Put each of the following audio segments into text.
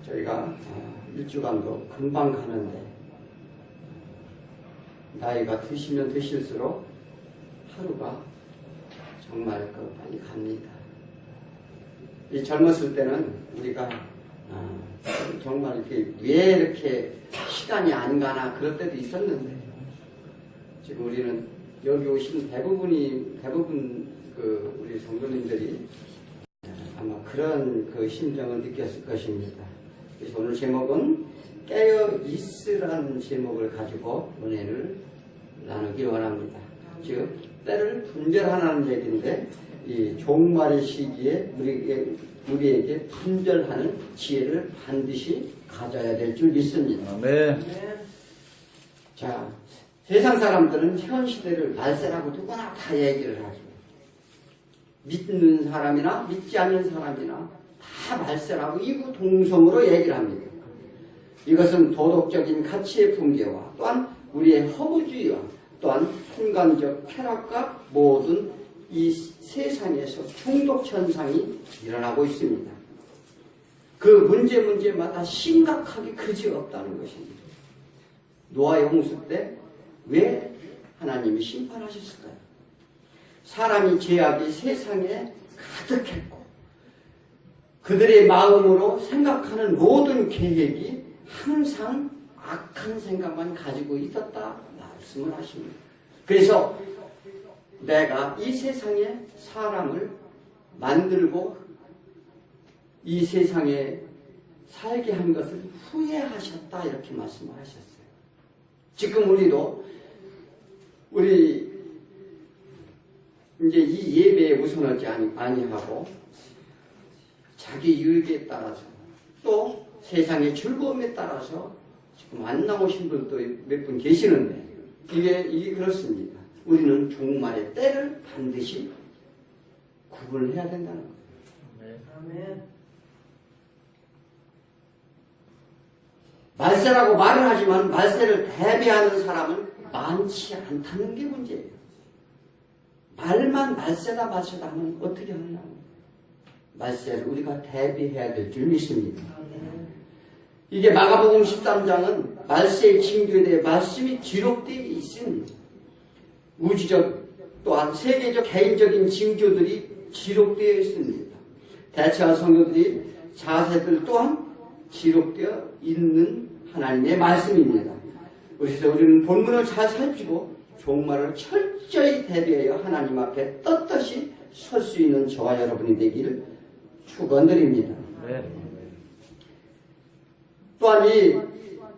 저희가 일주간도 금방 가는데 나이가 드시면 드실수록 하루가 정말 빨리 갑니다. 이 젊었을 때는 우리가 정말 이렇게 왜 이렇게 시간이 안 가나 그럴 때도 있었는데 지금 우리는 여기 오신 대부분 우리 성도님들이 아마 그런 심정을 느꼈을 것입니다. 그래서 오늘 제목은 깨어 있으라는 제목을 가지고 은혜를 나누기 원합니다. 즉 때를 분별하라는 얘기인데 이 종말의 시기에 우리에게 분별하는 지혜를 반드시 가져야 될 줄 믿습니다. 네. 자, 세상 사람들은 현 시대를 말세라고 누구나 다 얘기를 하죠. 믿는 사람이나 믿지 않는 사람이나 다 말세라고 이구동성으로 얘기를 합니다. 이것은 도덕적인 가치의 붕괴와 또한 우리의 허무주의와 또한 순간적 쾌락과 모든 이 세상에서 중독 현상이 일어나고 있습니다. 그 문제마다 심각하게 그지없다는 것입니다. 노아의 홍수 때 왜 하나님이 심판하셨을까요? 사람이 죄악이 세상에 가득했고 그들의 마음으로 생각하는 모든 계획이 항상 악한 생각만 가지고 있었다 말씀을 하십니다. 그래서 내가 이 세상에 사람을 만들고 이 세상에 살게 한 것을 후회하셨다 이렇게 말씀을 하셨어요. 지금 우리 이제 이 예배에 우선하지 아니하고 자기 유익에 따라서 또 세상의 즐거움에 따라서 지금 안 나오신 분도 몇 분 계시는데 이게 그렇습니다. 우리는 종말의 때를 반드시 구분해야 된다는 거예요. 아멘. 말세라고 말을 하지만 말세를 대비하는 사람은 많지 않다는 게 문제예요. 말만 말세다 하면 어떻게 하느냐고. 말세를 우리가 대비해야 될 줄 믿습니다. 이게 마가복음 13장은 말세의 징조에 대해 말씀이 기록되어 있습니다. 우주적 또한 세계적 개인적인 징조들이 기록되어 있습니다. 대처한 성도들이 자세들 또한 기록되어 있는 하나님의 말씀입니다. 그래서 우리는 본문을 잘 살피고 종말을 철저히 대비하여 하나님 앞에 떳떳이 설 수 있는 저와 여러분이 되기를 축원드립니다. 네. 또한 이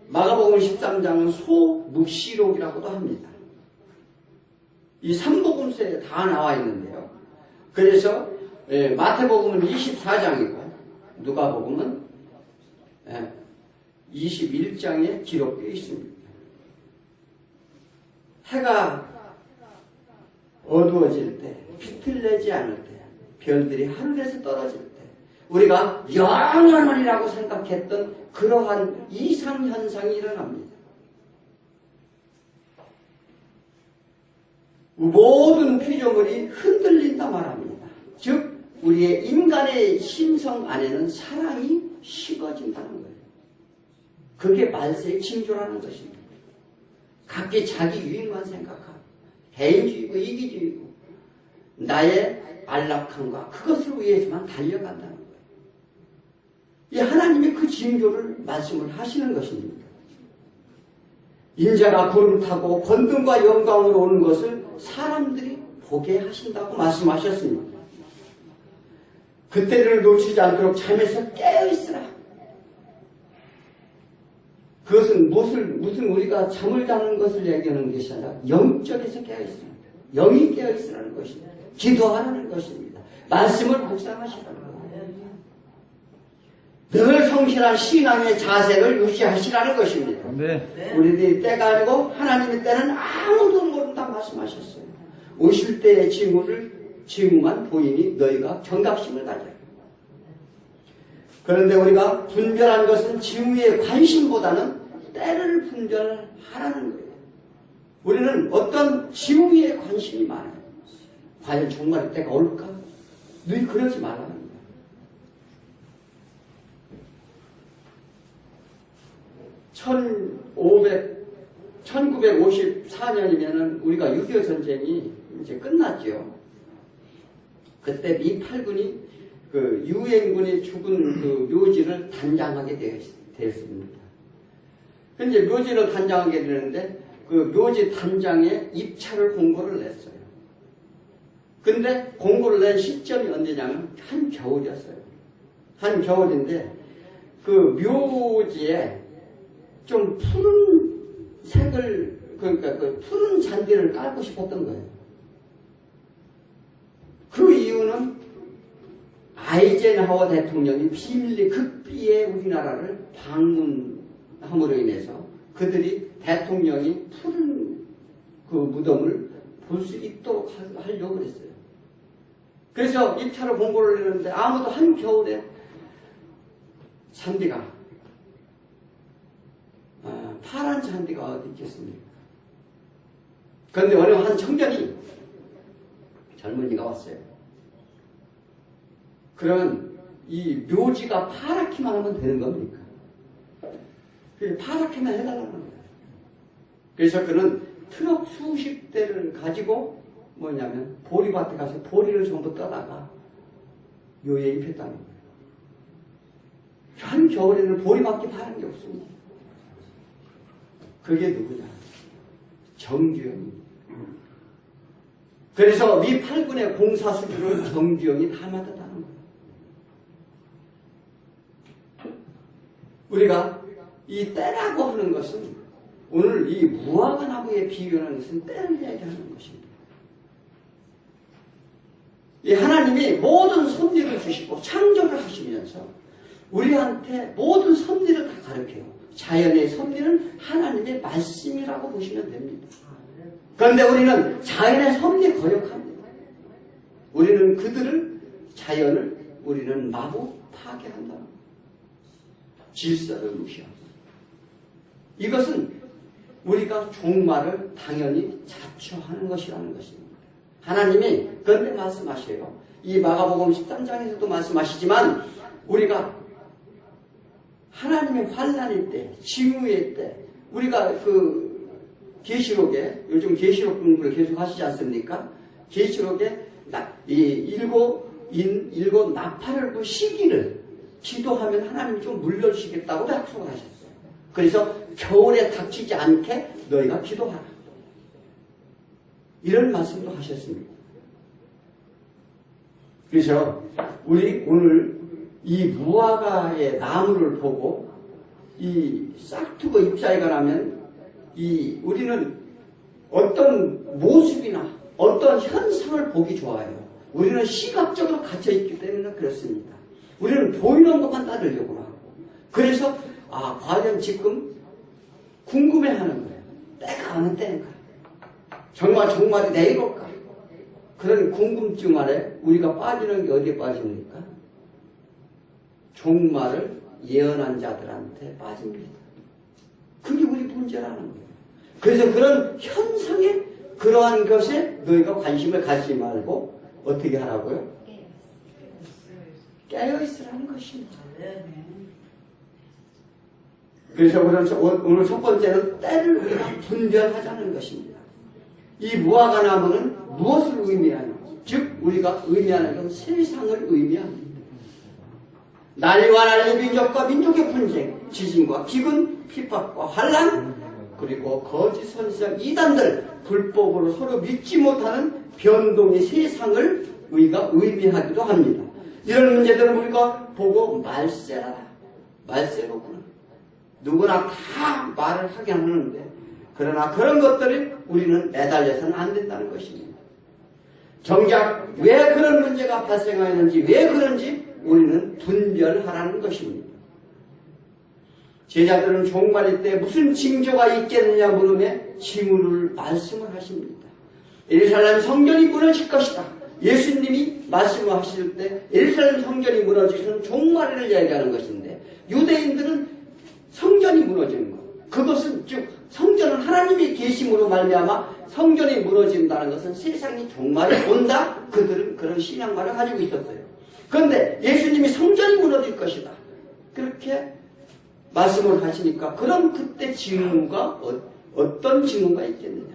마가복음 13장은 소묵시록이라고도 합니다. 이 삼복음서에 다 나와 있는데요. 그래서 마태복음은 24장이고 누가복음은 21장에 기록되어 있습니다. 해가 어두워질 때, 빛을 내지 않을 때, 별들이 하늘에서 떨어질 때 우리가 영원하리라고 생각했던 그러한 이상현상이 일어납니다. 모든 피조물이 흔들린다 말합니다. 즉 우리의 인간의 심성 안에는 사랑이 식어진다는 거예요. 그게 말세의 징조라는 것입니다. 각기 자기 유익만 생각하고 개인주의고 이기주의고 나의 안락함과 그것을 위해서만 달려간다는 거예요. 이 하나님이 그 징조를 말씀을 하시는 것입니다. 인자가 구름 타고 권능과 영광으로 오는 것을 사람들이 보게 하신다고 말씀하셨습니다. 그때를 놓치지 않도록 잠에서 깨어있으라. 그것은 무슨 우리가 잠을 자는 것을 얘기하는 것이 아니라 영적에서 깨어있습니다. 영이 깨어있으라는 것입니다. 기도하라는 것입니다. 말씀을 묵상하시라는 겁니다. 늘 성실한 신앙의 자세를 유지하시라는 것입니다. 네. 우리들이 때가 아니고 하나님의 때는 아무도 모른다 말씀하셨어요. 오실 때의 징후만 보이니 너희가 경각심을 가져라. 그런데 우리가 분별한 것은 징후의 관심보다는 때를 분별하라는 거예요. 우리는 어떤 징후에 관심이 많아요. 과연 종말의 때가 올까? 늘 그러지 말라는 거예요. 1954년이면은 우리가 6.25 전쟁이 이제 끝났죠. 그때 미 8군이 그 유엔군이 죽은 그 묘지를 단장하게 되었습니다. 근데 묘지를 단장하게 되는데 그 묘지 단장에 입찰을 공고를 냈어요. 근데 공고를 낸 시점이 언제냐면 한겨울이었어요. 한겨울인데 그 묘지에 좀 푸른 색을, 그러니까 그 푸른 잔디를 깔고 싶었던 거예요. 그 이유는 아이젠하워 대통령이 비밀리 극비에 우리나라를 방문함으로 인해서 그들이 대통령이 푸른 그 무덤을 볼 수 있도록 하려고 했어요. 그래서 입찰을 공고를 했는데 아무도 한겨울에 잔디가 파란 잔디가 어디 있겠습니까? 그런데 어느 한 청년이 젊은이가 왔어요. 그러면 이 묘지가 파랗기만 하면 되는 겁니까? 파랗게만 해달라는 거예요. 그래서 그는 트럭 수십 대를 가지고 뭐냐면 보리밭에 가서 보리를 전부 떠다가 묘에 입혔다는 거예요. 한겨울에는 보리밖에 파란 게 없습니다. 그게 누구냐? 정주영입니다. 그래서 미 8군의 공사 수주를 정주영이 다 맡았다는 거예요. 우리가 이 때라고 하는 것은 오늘 이 무화과 나무에 비유하는 것은 때를 얘기하는 것입니다. 이 하나님이 모든 섭리를 주시고 창조를 하시면서 우리한테 모든 섭리를 다 가르쳐요. 자연의 섭리는 하나님의 말씀이라고 보시면 됩니다. 그런데 우리는 자연의 섭리 거역합니다. 우리는 그들을, 자연을 우리는 마구 파괴한다. 질서를 무시하고. 이것은 우리가 종말을 당연히 자초하는 것이라는 것입니다. 하나님이 그런데 말씀하셔요. 이 마가복음 13장에서도 말씀하시지만 우리가 하나님의 환난의 때, 징후의 때, 우리가 그 계시록에 요즘 계시록 공부를 계속 하시지 않습니까? 계시록에 일곱 나팔을 그 시기를 기도하면 하나님이 좀 물려주시겠다고 약속을 하셨어요. 그래서 겨울에 닥치지 않게 너희가 기도하라. 이런 말씀도 하셨습니다. 그래서 우리 오늘 이 무화과의 나무를 보고 이 싹트고 잎사이가 나면 우리는 어떤 모습이나 어떤 현상을 보기 좋아해요. 우리는 시각적으로 갇혀있기 때문에 그렇습니다. 우리는 보이는 것만 따르려고 하고. 그래서 과연 지금 궁금해하는 거예요. 때가 어느 때인가? 정말이 내일 올까? 그런 궁금증 아래 우리가 빠지는 게 어디에 빠집니까? 종말을 예언한 자들한테 빠집니다. 그게 우리 문제라는 거예요. 그래서 그런 현상에 그러한 것에 너희가 관심을 갖지 말고 어떻게 하라고요? 깨어있으라는 것입니다. 그래서 오늘 첫 번째는 때를 우리가 분별하자는 것입니다. 이 무화과 나무는 무엇을 의미하냐? 즉 우리가 의미하는 건 세상을 의미합니다. 난리와 난리, 민족과 민족의 분쟁, 지진과 기근, 핍박과 환난, 그리고 거짓 선지자 이단들, 불법으로 서로 믿지 못하는 변동의 세상을 우리가 의미하기도 합니다. 이런 문제들은 우리가 보고 말세로구나. 누구나 다 말을 하게 하는데, 그러나 그런 것들이 우리는 매달려서는 안 된다는 것입니다. 정작 왜 그런 문제가 발생하였는지, 왜 그런지 우리는 분별하라는 것입니다. 제자들은 종말일 때 무슨 징조가 있겠느냐 물음에 징후를 말씀을 하십니다. 예루살렘 성전이 무너질 것이다. 예수님이 말씀하실 때 예루살렘 성전이 무너지는 종말을 이야기하는 것인데, 유대인들은 성전이 무너지는 것, 그것은 즉 성전은 하나님의 계심으로 말미암아 성전이 무너진다는 것은 세상이 종말이 온다. 그들은 그런 신앙만을 가지고 있었어요. 그런데 예수님이 성전이 무너질 것이다, 그렇게 말씀을 하시니까 그럼 그때 징후가 어떤 징후가 있겠느냐.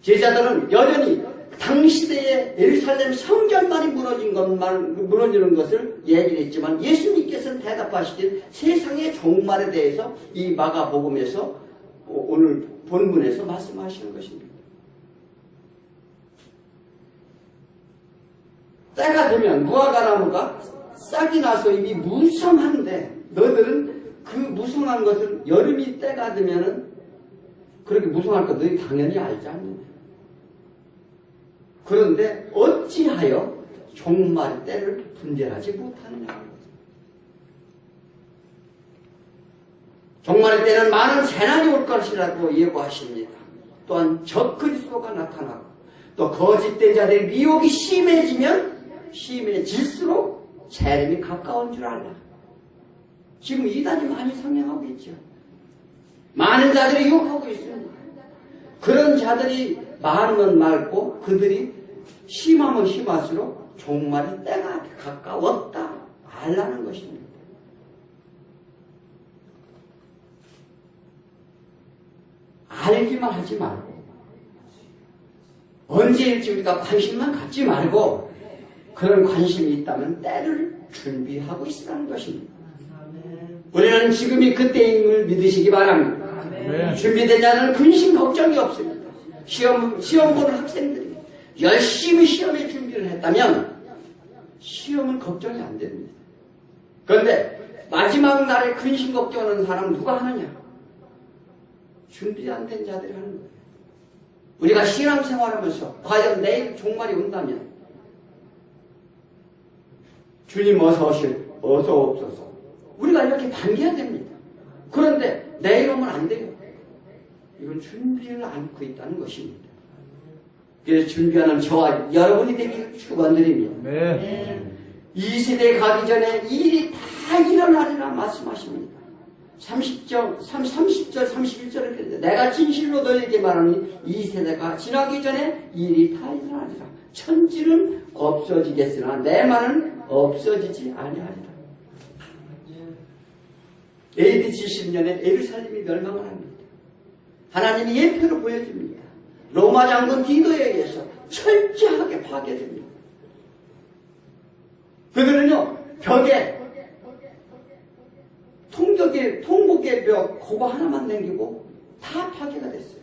제자들은 여전히 당시대에 예루살렘 성전만이 무너지는 것을 얘기를 했지만 예수님께서는 대답하시길 세상의 종말에 대해서 이 마가복음에서 오늘 본문에서 말씀하시는 것입니다. 때가 되면 무화과나무가 싹이 나서 이미 무성한데 너희들은 그 무성한 것을 여름이 때가 되면은 그렇게 무성할 거 너희 당연히 알지 않느냐. 그런데 어찌하여 종말 때를 분별하지 못하느냐. 종말의 때는 많은 재난이 올 것이라고 예고하십니다. 또한 적그리스도가 나타나고 또 거짓된 자들의 미혹이 심해질수록 재림이 가까운 줄 알라. 지금 이단이 많이 성행하고 있죠. 많은 자들이 유혹하고 있습니다. 그런 자들이 많으면 많고 그들이 심하면 심할수록 종말의 때가 가까웠다 알라는 것입니다. 알기만 하지 말고 언제일지 우리가 관심만 갖지 말고 그런 관심이 있다면 때를 준비하고 있으라는 것입니다. 우리는 지금이 그때임을 믿으시기 바랍니다. 준비된 자는 근심 걱정이 없습니다. 시험 보는 학생들이 열심히 시험에 준비를 했다면 시험은 걱정이 안 됩니다. 그런데 마지막 날에 근심 걱정하는 사람 누가 하느냐? 준비 안 된 자들이 하는 거예요. 우리가 신앙생활하면서 과연 내일 종말이 온다면 주님 어서 오소서 우리가 이렇게 반겨야 됩니다. 그런데 내일 오면 안 돼요. 이건 준비를 않고 있다는 것입니다. 그래서 준비하는 저와 여러분이 되기를 축원드립니다. 이 세대에 가기 전에 이 일이 다 일어나리라 말씀하십니다. 30절, 31절을 그랬는데 내가 진실로 너희에게 말하니 이 세대가 지나기 전에 이 일이 다 일어나리라. 천지는 없어지겠으나 내 말은 없어지지 아니하리라. AD 70년에 예루살렘이 멸망을 합니다. 하나님이 예표로 보여줍니다. 로마 장군 디도에 의해서 철저하게 파괴됩니다. 그들은요 벽에 통곡의 벽 그거 하나만 남기고 다 파괴가 됐어요.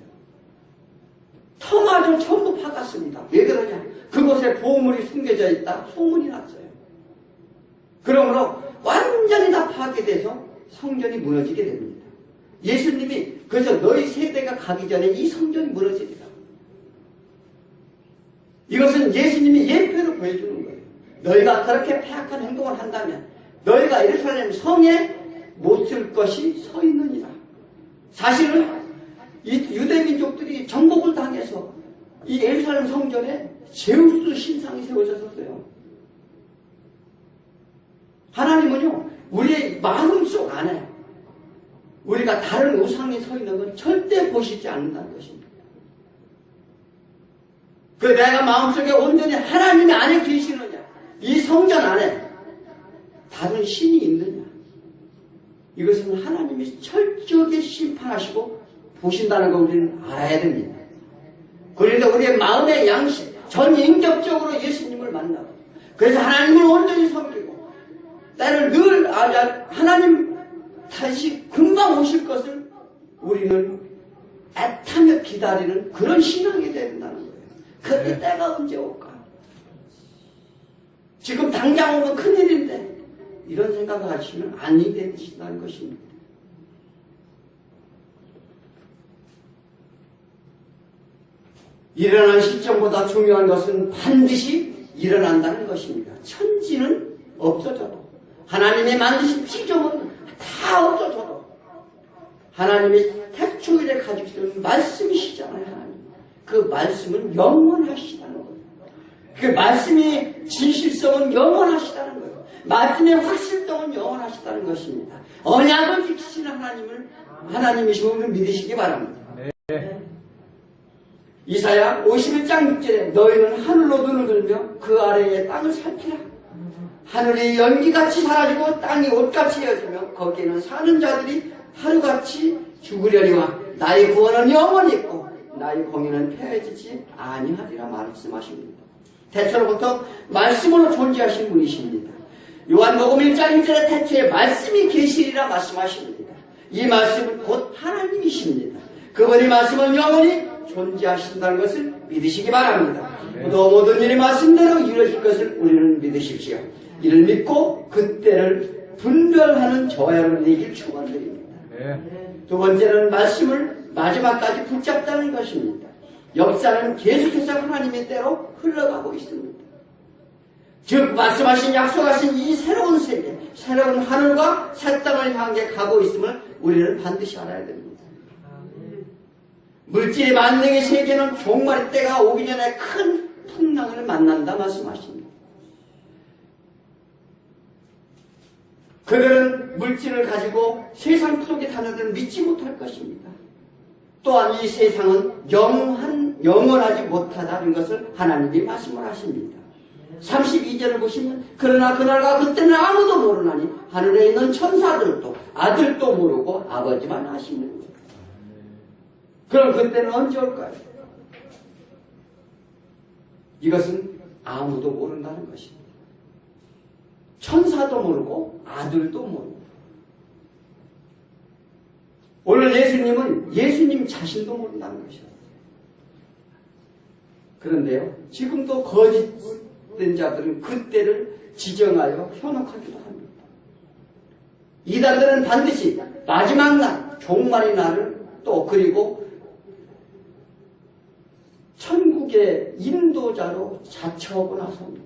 터마저 전부 파갔습니다. 왜 그러냐? 그곳에 보물이 숨겨져 있다 소문이 났어요. 그러므로 완전히 다 파괴돼서 성전이 무너지게 됩니다. 예수님이 그래서 너희 세대가 가기 전에 이 성전이 무너지리라. 이것은 예수님이 예표로 보여주는 거예요. 너희가 그렇게 폐악한 행동을 한다면 너희가 예루살렘 성에 못 쓸 것이 서 있느니라. 사실은 이 유대민족들이 정복을 당해서 이 예루살렘 성전에 제우스 신상이 세워졌었어요. 하나님은요 우리의 마음속 안에 우리가 다른 우상이 서 있는 건 절대 보시지 않는다는 것입니다. 그 내가 마음속에 온전히 하나님이 안에 계시느냐, 이 성전 안에 다른 신이 있느냐, 이것은 하나님이 철저하게 심판하시고 보신다는 걸 우리는 알아야 됩니다. 그런데 우리의 마음의 양심, 전인격적으로 예수님을 만나고 그래서 하나님을 온전히 섬기고 때를 늘 하나님 다시 금방 오실 것을 우리는 애타며 기다리는 그런 신앙이 된다는 거예요. 그때 때가 언제 올까? 지금 당장 오면 큰일인데 이런 생각을 하시면 아니 되신다는 것입니다. 일어난 시점보다 중요한 것은 반드시 일어난다는 것입니다. 천지는 없어져도 하나님의 만드신 시점은 다 없어져도 하나님의 태초일에 가지고 있는 말씀이시잖아요. 하나님. 그 말씀은 영원하시다는 거예요. 그 말씀의 진실성은 영원하시다는 거예요. 말씀의 확실성은 영원하시다는 것입니다. 언약을 지키시는 하나님이심을 믿으시기 바랍니다. 네. 이사야 51장 6절에 너희는 하늘로 눈을 들며 그 아래의 땅을 살피라. 하늘이 연기같이 사라지고 땅이 옷같이 헤어지며 거기에는 사는 자들이 하루같이 죽으려니와 나의 구원은 영원히 있고 나의 공의는 폐해지지 아니하리라 말씀하십니다. 태초로부터 말씀으로 존재하신 분이십니다. 요한복음 1장 1절에 태초에 말씀이 계시리라 말씀하십니다. 이 말씀은 곧 하나님이십니다. 그분의 말씀은 영원히 존재하신다는 것을 믿으시기 바랍니다. 또 모든 일이 말씀대로 이루어질 것을 우리는 믿으십시오. 이를 믿고 그때를 분별하는 저와 여러분에게 축원드립니다. 두 번째는 말씀을 마지막까지 붙잡다는 것입니다. 역사는 계속해서 하나님의 때로 흘러가고 있습니다. 즉 말씀하신 약속하신 이 새로운 세계, 새로운 하늘과 새 땅을 향해 가고 있음을 우리는 반드시 알아야 됩니다. 물질의 만능의 세계는 종말의 때가 오기 전에 큰 풍랑을 만난다 말씀하십니다. 그들은 물질을 가지고 세상 속에 사는 믿지 못할 것입니다. 또한 이 세상은 영원하지 못하다는 것을 하나님이 말씀을 하십니다. 32절을 보시면 그러나 그날과 그때는 아무도 모르나니 하늘에 있는 천사들도 아들도 모르고 아버지만 아십니다. 그럼 그때는 언제 올까요? 이것은 아무도 모른다는 것입니다. 천사도 모르고 아들도 모르고. 오늘 예수님은 예수님 자신도 모른다는 것이에요. 그런데요, 지금도 거짓된 자들은 그때를 지정하여 현혹하기도 합니다. 이단들은 반드시 마지막 날, 종말의 날을 또 그리고 천국의 인도자로 자처하고 나섭니다.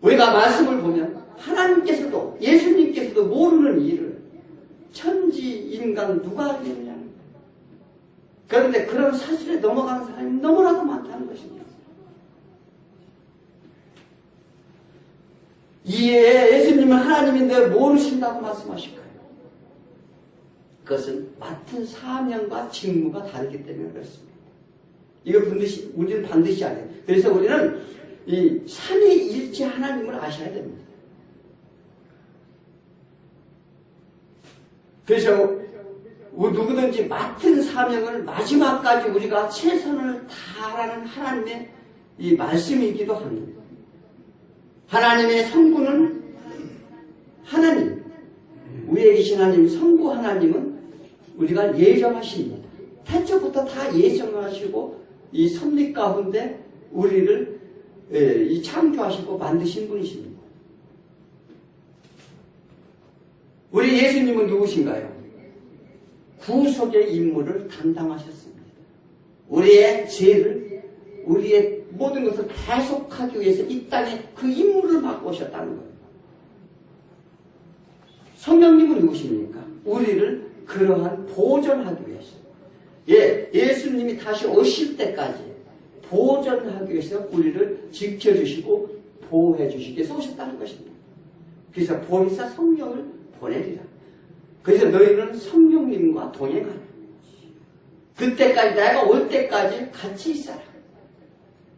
우리가 말씀을 보면 하나님께서도 예수님께서도 모르는 일을 천지 인간 누가 알겠느냐. 그런데 그런 사실에 넘어가는 사람이 너무나도 많다는 것입니다. 이에 예수님은 하나님인데 모르신다고 말씀하실까요? 그것은 맡은 사명과 직무가 다르기 때문에 그렇습니다. 이걸 우리는 반드시 알아야 돼요. 그래서 우리는 이 삼위일체 하나님을 아셔야 됩니다. 그래서 누구든지 맡은 사명을 마지막까지 우리가 최선을 다하라는 하나님의 이 말씀이기도 합니다. 하나님의 성부는 하나님, 위에 계신 하나님, 성부 하나님은 우리가 예정하십니다. 태초부터 다 예정하시고 이 섭리 가운데 우리를 이 창조하시고 만드신 분이십니다. 우리 예수님은 누구신가요? 구속의 임무를 담당하셨습니다. 우리의 죄를, 우리의 모든 것을 계속하기 위해서 이 땅에 그 임무를 맡고 오셨다는 거예요. 성령님은 누구십니까? 우리를 그러한 보존하기 위해서. 예수님이 다시 오실 때까지 보존하기 위해서 우리를 지켜주시고 보호해주시기 위해서 오셨다는 것입니다. 그래서 보혜사 성령을 보내리라. 그래서 너희는 성령님과 동행하라. 그때까지 내가 올 때까지 같이 있어라.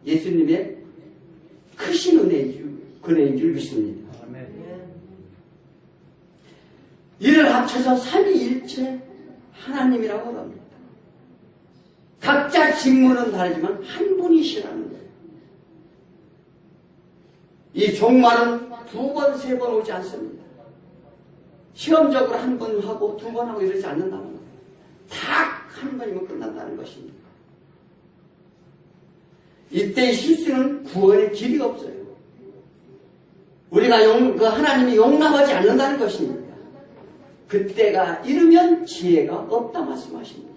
예수님의 크신 은혜인 줄 믿습니다. 이를 합쳐서 삼위일체 하나님이라고 합니다. 각자 직무는 다르지만 한 분이시라는 거예요. 이 종말은 두 번, 세 번 오지 않습니다. 시험적으로 한 번 하고 두 번 하고 이러지 않는다는 거예요. 딱 한 번이면 끝난다는 것입니다. 이때의 실수는 구원의 길이 없어요. 우리가 하나님이 용납하지 않는다는 것입니다. 그때가 이르면 지혜가 없다 말씀하십니다.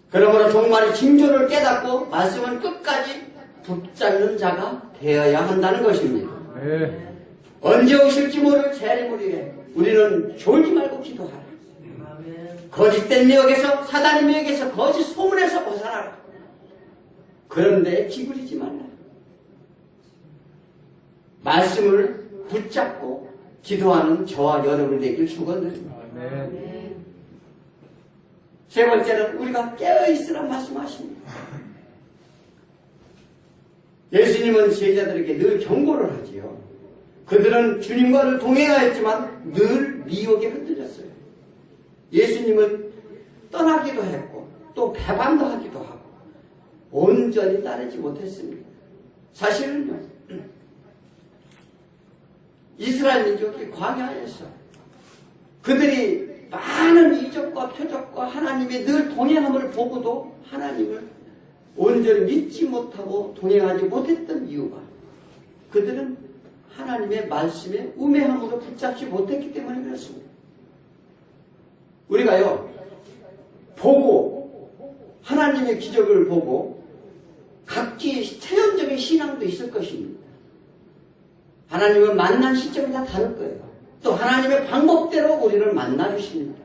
그러므로 종말의 징조를 깨닫고 말씀은 끝까지 붙잡는 자가 되어야 한다는 것입니다. 네. 언제 오실지 모를 재림을 위해 우리는 졸지 말고 기도하라. 거짓된 미혹에서, 사단의 미혹에서, 거짓 소문에서 벗어나라. 그런데 기울이지 말라. 말씀을 붙잡고 기도하는 저와 여러분이 되길 축원드립니다. 세 번째는 우리가 깨어있으라 말씀하십니다. 예수님은 제자들에게 늘 경고를 하지요. 그들은 주님과를 동행하였지만 늘 미혹에 흔들렸어요. 예수님을 떠나기도 했고 또 배반도 하기도 하고 온전히 따르지 못했습니다. 사실은요, 이스라엘 민족이 광야에서 그들이 많은 이적과 표적과 하나님의 늘 동행함을 보고도 하나님을 온전히 믿지 못하고 동행하지 못했던 이유가 그들은 하나님의 말씀에 우매함으로 붙잡지 못했기 때문에 그렇습니다. 우리가요, 보고 하나님의 기적을 보고 각기 체험적인 신앙도 있을 것입니다. 하나님은 만난 시점이 다 다를 거예요. 또 하나님의 방법대로 우리를 만나주십니다.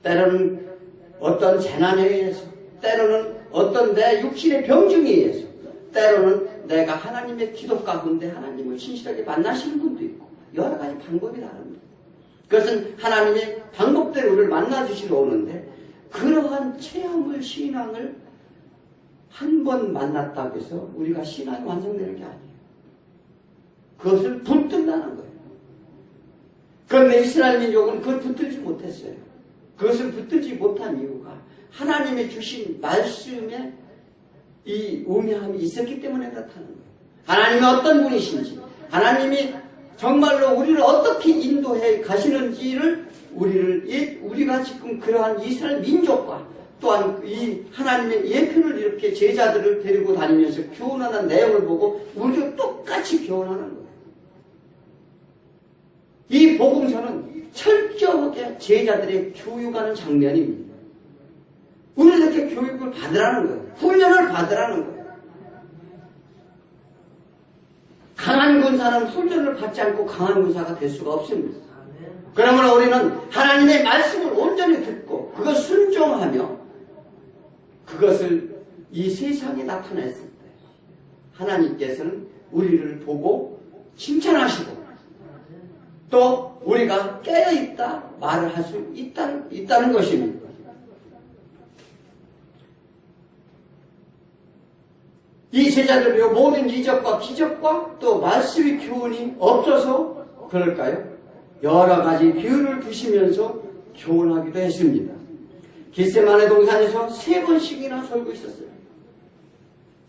때로는 어떤 재난에 의해서, 때로는 어떤 내 육신의 병증에 의해서, 때로는 내가 하나님의 기도 가운데 하나님을 진실하게 만나시는 분도 있고 여러 가지 방법이 다릅니다. 그것은 하나님의 방법대로 우리를 만나주시러 오는데 그러한 체험을, 신앙을 한 번 만났다고 해서 우리가 신앙이 완성되는 게 아니에요. 그것을 붙들라는 거예요. 그런데 이스라엘 민족은 그걸 붙들지 못했어요. 그것을 붙들지 못한 이유가 하나님의 주신 말씀에 이 우매함이 있었기 때문에 그렇다는 거예요. 하나님이 어떤 분이신지, 하나님이 정말로 우리를 어떻게 인도해 가시는지를 우리가 지금 그러한 이스라엘 민족과 또한 이 하나님의 예표를 이렇게 제자들을 데리고 다니면서 교훈하는 내용을 보고 우리도 똑같이 교훈하는 거예요. 이 복음서는 철저하게 제자들의 교육하는 장면입니다. 우리는 이렇게 교육을 받으라는 거예요. 훈련을 받으라는 거예요. 강한 군사는 훈련을 받지 않고 강한 군사가 될 수가 없습니다. 그러므로 우리는 하나님의 말씀을 온전히 듣고 그것 순종하며 그것을 이 세상에 나타냈을 때 하나님께서는 우리를 보고 칭찬하시고 또 우리가 깨어있다 말을 할 수 있다는 것입니다. 이 제자들의 모든 이적과 기적과 또 말씀의 교훈이 없어서 그럴까요? 여러 가지 비유를 두시면서 교훈하기도 했습니다. 겟세마네 동산에서 3번씩이나 설고 있었어요.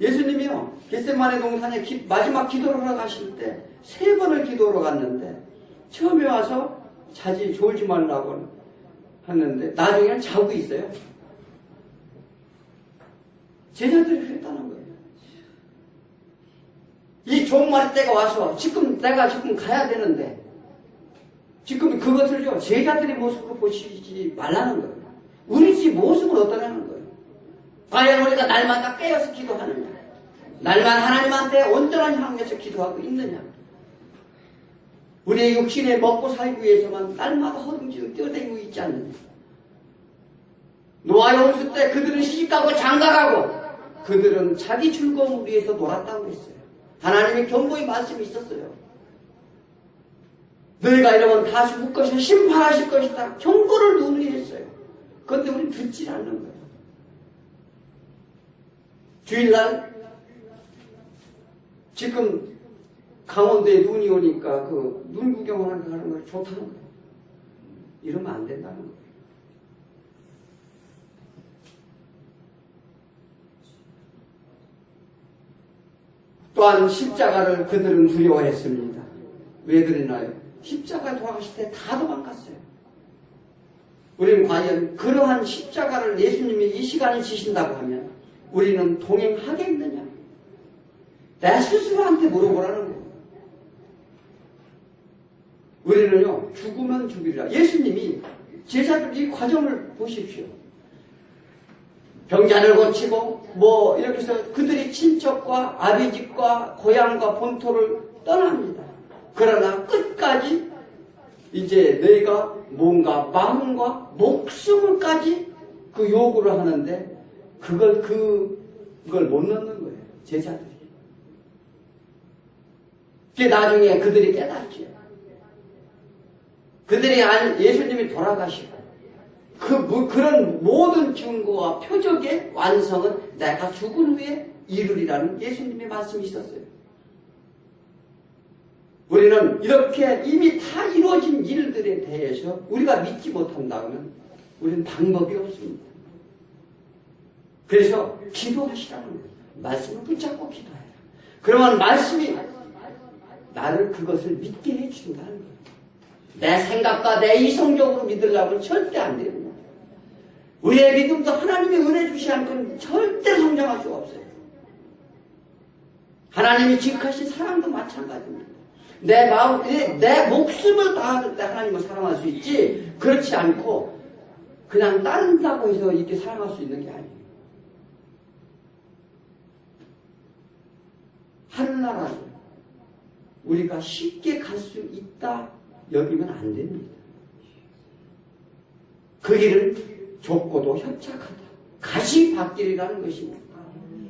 예수님이요, 겟세마네 동산에 마지막 기도를 하러 가실 때 3번을 기도하러 갔는데 처음에 와서 자지 졸지 말라고 하는데 나중에는 자고 있어요. 제자들이 그랬다는 거예요. 이 종말 때가 와서 내가 지금 가야 되는데 지금 그것을요 제자들의 모습으로 보시지 말라는 거예요. 우리 집 모습은 어떠냐는 거예요. 과연 우리가 날마다 깨어서 기도하느냐, 날마다 하나님한테 온전한 향해서 기도하고 있느냐, 우리의 육신에 먹고 살기 위해서만 날마다 허둥지둥 뛰어다니고 있지 않느냐. 노아의 홍수 때 그들은 시집가고 장가가고 그들은 자기 즐거움을 위해서 놀았다고 했어요. 하나님의 경고의 말씀이 있었어요. 너희가 이러면 다시 묶어서 심판하실 것이다. 경고를 누누이 했어요. 그런데 우리는 듣지 않는 거예요. 주일날 지금 강원도에 눈이 오니까 그 눈 구경하는 걸 좋다는 거예요. 이러면 안 된다는 거예요. 또한 십자가를 그들은 두려워했습니다. 왜 그러나요? 십자가에 돌아가실 때 다 도망갔어요. 우리는 과연 그러한 십자가를 예수님이 이 시간에 지신다고 하면 우리는 동행하겠느냐? 내 스스로한테 물어보라는 거예요. 우리는요, 죽으면 죽이리라. 예수님이 제자들 이 과정을 보십시오. 병자를 고치고 이렇게 해서 그들이 친척과 아비집과 고향과 본토를 떠납니다. 그러나 끝까지 이제 너희가 뭔가 마음과 목숨을까지 그 요구를 하는데 그걸 못 넣는 거예요. 제자들이. 그게 나중에 그들이 깨닫지요. 그들이 예수님이 돌아가시고 그런 모든 증거와 표적의 완성은 내가 죽은 후에 이루리라는 예수님의 말씀이 있었어요. 우리는 이렇게 이미 다 이루어진 일들에 대해서 우리가 믿지 못한다면 우리는 방법이 없습니다. 그래서 기도하시라는 거예요. 말씀을 붙잡고 기도해라. 그러면 말씀이 나를 그것을 믿게 해준다는 거예요. 내 생각과 내 이성적으로 믿으려고는 절대 안 됩니다. 우리의 믿음도 하나님의 은혜 주시 않고는 절대 성장할 수가 없어요. 하나님이 지극하신 사랑도 마찬가지입니다. 내 마음, 내 목숨을 다할 때 하나님을 사랑할 수 있지, 그렇지 않고 그냥 따른다고 해서 이렇게 사랑할 수 있는 게 아니에요. 하늘나라를 우리가 쉽게 갈 수 있다 여기면 안 됩니다. 그 길은 좁고도 협착하다. 가시밭길이라는 것입니다.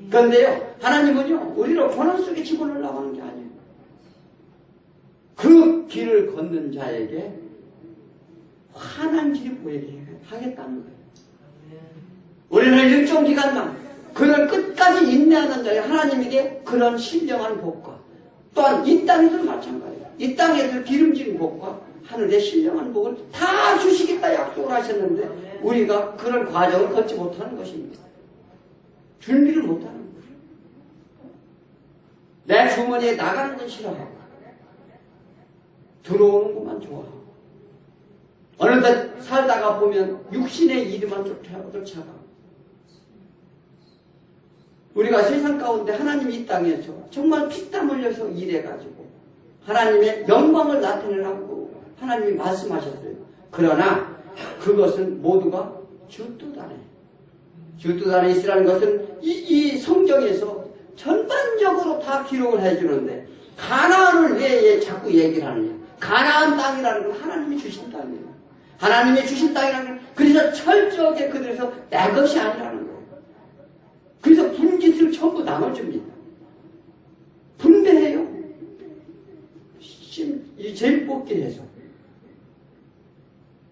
그런데요, 하나님은요, 우리를 고난 속에 집어넣으려고 하는 게 아니에요. 그 길을 걷는 자에게 환한 길이 보이게 하겠다는 거예요. 우리는 일정 기간만 그를 끝까지 인내하는 자에 하나님에게 그런 신령한 복과, 또한 이 땅에서도 마찬가지예요. 이 땅에서 기름진 복과 하늘의 신령한 복을 다 주시겠다 약속을 하셨는데 우리가 그런 과정을 걷지 못하는 것입니다. 준비를 못하는 거예요. 내 주머니에 나가는 건 싫어하고 들어오는 것만 좋아하고 어느덧 살다가 보면 육신의 일만 쫓아가. 우리가 세상 가운데 하나님이 이 땅에서 정말 피땀 흘려서 일해가지고 하나님의 영광을 나타내라고 하나님이 말씀하셨어요. 그러나 그것은 모두가 주 뜻 안에, 주 뜻 안에 있으라는 것은 이 성경에서 전반적으로 다 기록을 해주는데 가나안을 왜 자꾸 얘기를 하느냐. 가나안 땅이라는 건 하나님이 주신 땅이에요. 하나님이 주신 땅이라는 건 그래서 철저하게 그들에서 내 것이 아니라는 거예요. 그래서 분깃을 전부 나눠줍니다. 분배해요. 이 제일 뽑기 해서.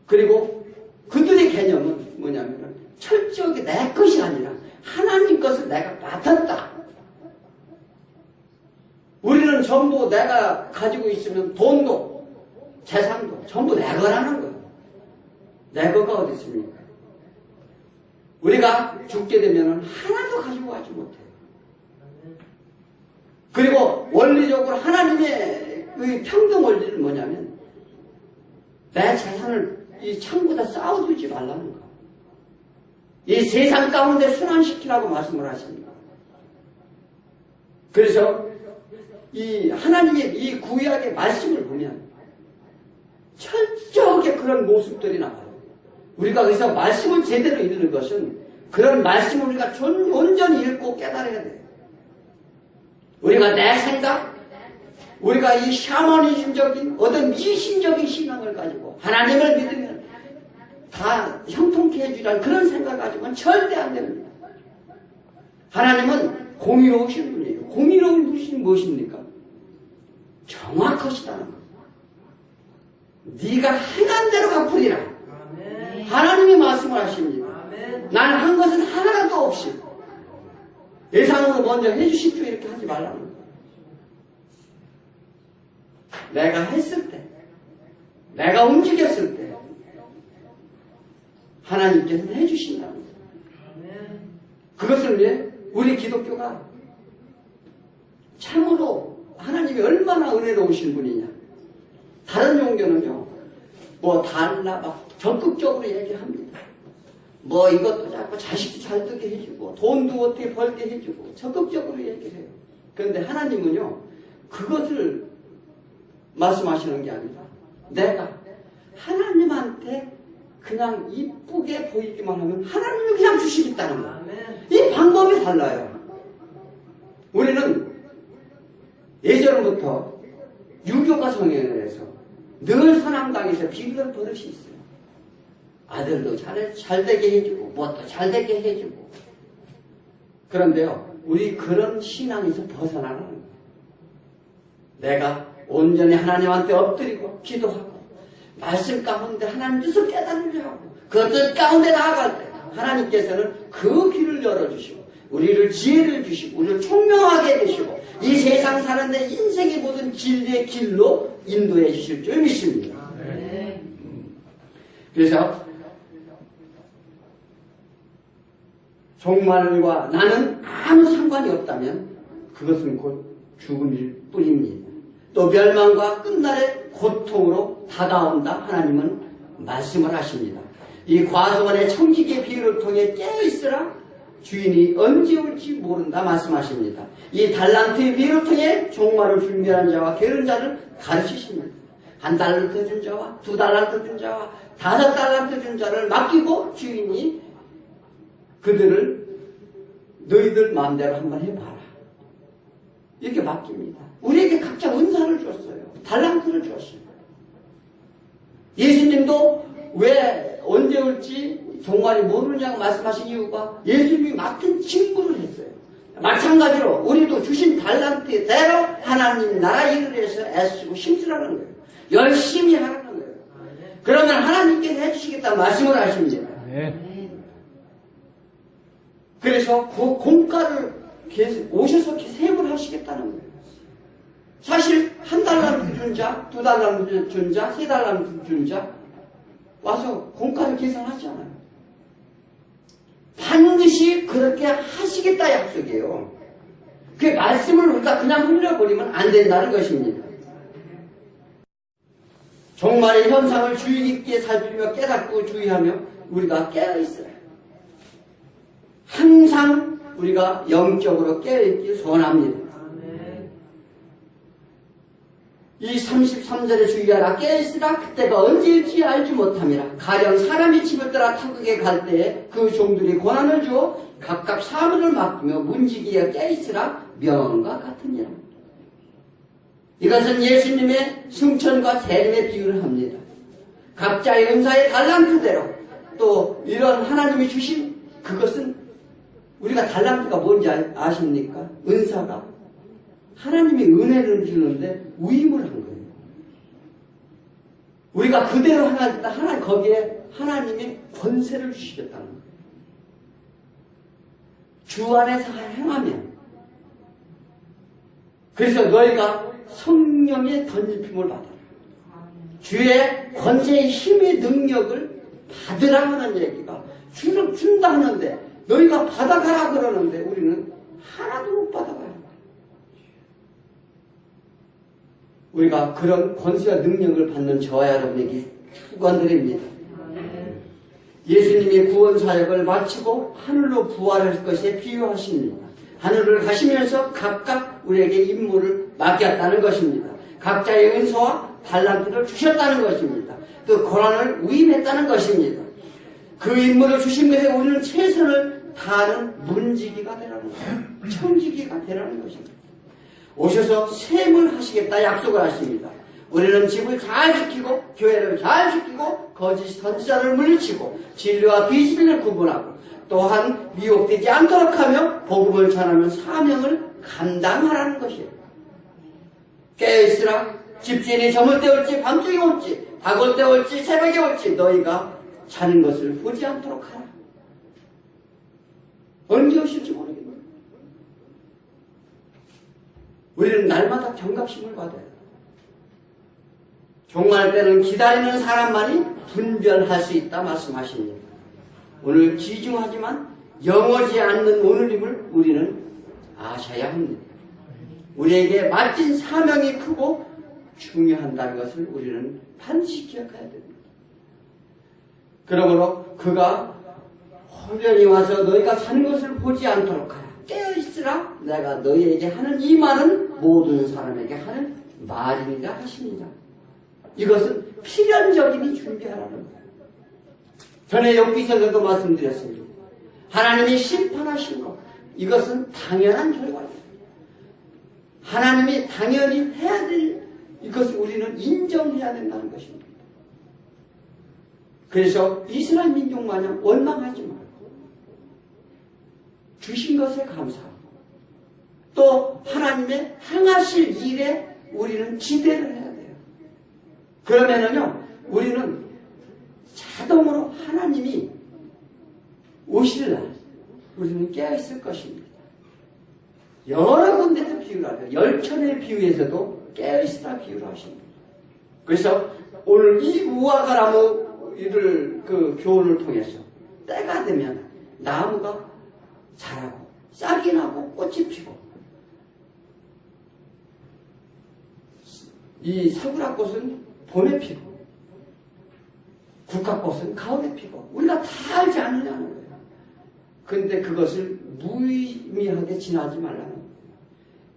그리고 그들의 개념은 뭐냐면 철저하게 내 것이 아니라 하나님 것을 내가 맡았다. 우리는 전부 내가 가지고 있으면 돈도 재산도 전부 내 거라는 거예요. 내 거가 어디 있습니까? 우리가 죽게 되면 하나도 가지고 가지 못해요. 그리고 원리적으로 하나님의 그 평등 원리는 뭐냐면 내 재산을 이 창고에다 쌓아두지 말라는 거. 이 세상 가운데 순환시키라고 말씀을 하십니다. 그래서 이 하나님의 이 구약의 말씀을 보면 철저하게 그런 모습들이 나와요. 우리가 그래서 말씀을 제대로 읽는 것은 그런 말씀을 우리가 온전히 읽고 깨달아야 돼요. 우리가 내 생각, 우리가 이 샤머니즘적인 어떤 미신적인 신앙을 가지고 하나님을 믿으면 다 형통케 해주라는 그런 생각을 가지고는 절대 안 됩니다. 하나님은 공의로우신 분이에요. 공의로운 분이 무엇입니까? 정확하시다는 거예요. 네가 행한 대로 갚으리라. 하나님이 말씀을 하십니다. 난 한 것은 하나도 없이 예상으로 먼저 해주십시오 이렇게 하지 말라는 거예요. 내가 했을 때, 내가 움직였을 때 하나님께서는 해주신다는 거예요. 그것을 왜 우리 기독교가 참으로 하나님이 얼마나 은혜로우신 분이냐. 다른 종교는요, 뭐 달라 막 적극적으로 얘기합니다. 뭐 이것도 자꾸 자식도 잘 되게 해주고 돈도 어떻게 벌게 해주고 적극적으로 얘기를 해요. 그런데 하나님은요, 그것을 말씀하시는 게 아니라 내가 하나님한테 그냥 이쁘게 보이기만 하면 하나님이 그냥 주시겠다는 거야. 이 방법이 달라요. 우리는 예전부터 유교가 성행을 해서 늘 선함당에서 비교할 버릇이 있어요. 아들도 잘 되게 해주고 무엇도 잘 되게 해주고. 그런데요, 우리 그런 신앙에서 벗어나는 거예요. 내가 온전히 하나님한테 엎드리고 기도하고 말씀 가운데 하나님 뜻을 깨달으려 하고 그 뜻 가운데 나아갈 때 하나님께서는 그 길을 열어주시고 우리를 지혜를 주시고 우리를 총명하게 되시고 이 세상 사는데 인생의 모든 진리의 길로 인도해 주실 줄 믿습니다. 그래서 종말과 나는 아무 상관이 없다면 그것은 곧 죽음일 뿐입니다. 또 멸망과 끝날의 고통으로 다가온다 하나님은 말씀을 하십니다. 이 과수원의 청지기의 비유를 통해 깨어있으라 주인이 언제 올지 모른다 말씀하십니다. 이 달란트의 비유를 통해 종말을 준비하는 자와 게으른 자를 가르치십니다. 1달란트 준 자와 2달란트 준 자와 5달란트 준 자를 맡기고 주인이 그들을 너희들 마음대로 한번 해봐라 이렇게 맡깁니다. 우리에게 각자 은사를 줬어요. 달란트를 줬어요. 예수님도 왜 언제 올지 종말이 모르냐고 말씀하신 이유가 예수님이 맡은 직무를 했어요. 마찬가지로 우리도 주신 달란트대로 하나님 나라 일을 위해서 애쓰고 힘쓰라는 거예요. 열심히 하라는 거예요. 그러면 하나님께서 해주시겠다 말씀을 하십니다. 그래서 그 공과를 오셔서 세분을 하시겠다는 거예요. 사실 1달란트 준 자, 2달란트 준 자, 3달란트 준 자 와서 공과를 계산하잖아요. 반드시 그렇게 하시겠다 약속이에요. 그 말씀을 우리가 그냥 흘려버리면 안 된다는 것입니다. 종말의 현상을 주의 깊게 살피며 깨닫고 주의하며 우리가 깨어있어요. 항상 우리가 영적으로 깨어있기 소원합니다. 이 33절에 주의하라. 깨어있으라. 그때가 언제일지 알지 못함이라. 가령 사람이 집을 떠나 타국에 갈 때에 그 종들이 고난을 주어 각각 사물을 맡기며 문지기에 깨어있으라. 명과 같으니라. 이것은 예수님의 승천과 재림의 비유를 합니다. 각자의 은사의 달란트대로 또 이런 하나님이 주신 그것은 우리가 달란트가 뭔지 아십니까? 은사가 하나님이 은혜를 주는데 위임을 한 거예요. 우리가 그대로 하나님 거기에 하나님이 권세를 주시겠다는 거예요. 주 안에서 행하면 그래서 너희가 성령의 던짐을 받아라. 주의 권세의 힘의 능력을 받으라 하는 얘기가 주를 준다 하는데 너희가 받아가라 그러는데 우리는 하나도 못 받아가요. 우리가 그런 권세와 능력을 받는 저와 여러분에게 축원드립니다. 예수님이 구원 사역을 마치고 하늘로 부활할 것에 비유하십니다. 하늘을 가시면서 각각 우리에게 임무를 맡겼다는 것입니다. 각자의 은사와 달란트를 주셨다는 것입니다. 그 고난을 위임했다는 것입니다. 그 임무를 주신 것에 우리는 최선을 다하는 문지기가 되라는 거예요. 청지기가 되라는 것입니다. 오셔서 셈을 하시겠다 약속을 하십니다. 우리는 집을 잘 지키고 교회를 잘 지키고 거짓 선지자를 물리치고 진리와 비진리를 구분하고 또한 미혹되지 않도록 하며 복음을 전하면 사명을 감당하라는 것이에요. 깨어있으라. 집주인이 저물 때 올지 밤중에 올지 닭올 때 올지 새벽에 올지 너희가 자는 것을 보지 않도록 하라. 언제 오실지 모르겠네요. 우리는 날마다 경각심을 받아요. 종말 때는 기다리는 사람만이 분별할 수 있다 말씀하십니다. 오늘 지중하지만 영원하지 않는 오늘임을 우리는 아셔야 합니다. 우리에게 맡긴 사명이 크고 중요한다는 것을 우리는 반드시 기억해야 됩니다. 그러므로 그가 호련히 와서 너희가 사는 것을 보지 않도록 하라. 깨어있으라. 내가 너희에게 하는 이 말은 모든 사람에게 하는 말이니라 하십니다. 이것은 필연적이니 준비하라는 거예요. 전에 욥기서에도 말씀드렸습니다. 하나님이 심판하신 것, 이것은 당연한 결과입니다. 하나님이 당연히 해야 될 이것을 우리는 인정해야 된다는 것입니다. 그래서 이스라엘 민족 마냥 원망하지 말고 주신 것에 감사하고 또 하나님의 행하실 일에 우리는 기대를 해야 돼요. 그러면은요 우리는 자동으로 하나님이 오실 날 우리는 깨어있을 것입니다. 여러 군데서 비유를 하죠. 열천의 비유에서도 깨어있으라 비유를 하십니다. 그래서 오늘 이 무화과나무를 그 교훈을 통해서 때가 되면 나무가 자라고 싹이 나고 꽃이 피고 이 사구라꽃은 봄에 피고 국화꽃은 가을에 피고 우리가 다 알지 않느냐는 거예요. 근데 그것을 무의미하게 지나지 말라는 거예요.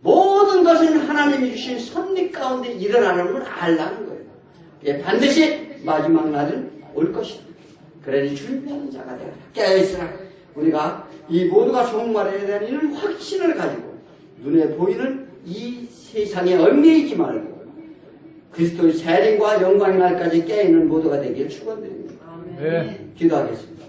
모든 것은 하나님이 주신 섭리 가운데 일어나는 걸 알라는 거예요. 예, 반드시 마지막 날은 올 것이다. 그러니 준비하는 자가 되라. 깨어있으라. 우리가 이 모두가 종말에 대한 이런 확신을 가지고 눈에 보이는 이 세상에 얽매이지 말고 그리스도의 재림과 영광의 날까지 깨어있는 모두가 되길 축원드립니다. 네. 기도하겠습니다.